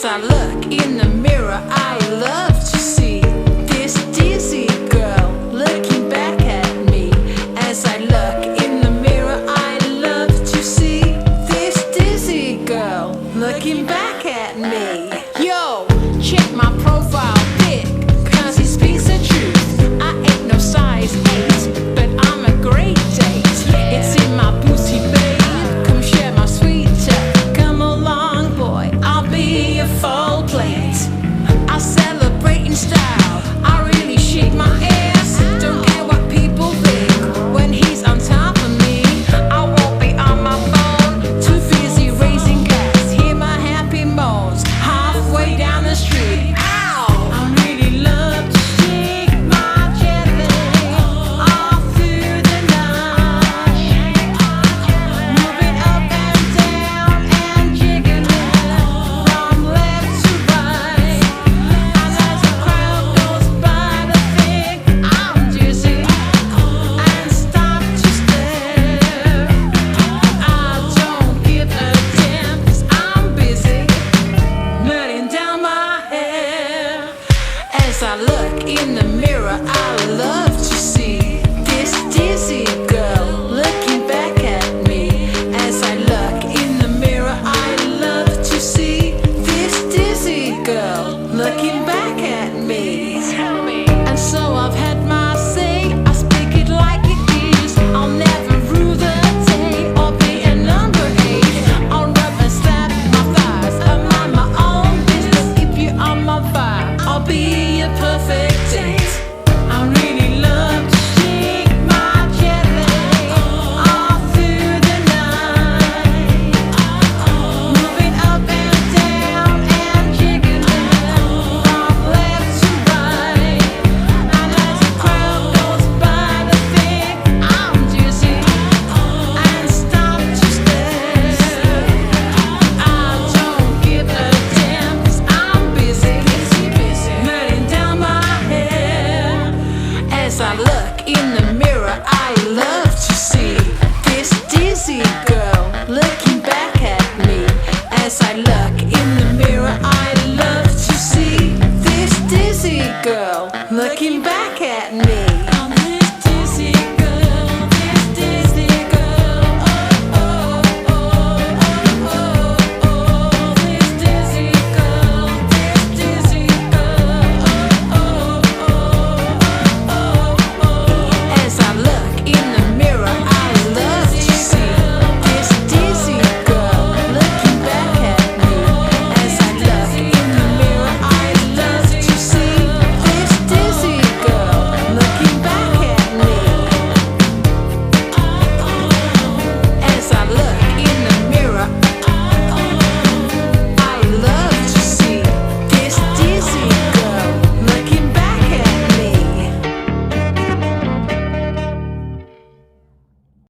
As I look in the mirror, I love to see this dizzy girl looking back at me. As I look in the mirror, I love to see this dizzy girl looking back at me. Yo, check my profile pic, cause he speaks the truth. I ain't no size 8, but I'm a great date. It's in my booty, babe. Come share my sweet chat. Come along, boy, I'll be a full plate. I celebrate in style, I really shake my ass. Don't care what people think when he's on top of me. I won't be on my phone, too busy raising gas. Hear my happy moans halfway down the street. Ow! I really love to shake my jelly all through the night, moving up and down and jiggling from left to right. And as the crowd goes by, to think I'm dizzy and stop to stare. I don't give a damn, 'cause I'm busy letting down my hair. As I look in the mirror, I love to see this dizzy girl looking back at me. As I look in the mirror, I love to see this dizzy girl looking back at me. And so I've had my say, I speak it like it is. I'll never rule the day or be a number 8. I'll rub and slap my thighs, I'm on my own business. If you're on my vibe, I'll be a perfect date. I really love to shake my jelly all through the night, moving up and down and jiggling from left to right. And as the crowd goes by, to think I'm dizzy and stop to stare. I don't give a damn, 'cause I'm busy letting down my hair. As I look in the mirror, I love to see this dizzy girl looking back at me. As I look in the mirror, I love to see this dizzy girl looking back at me.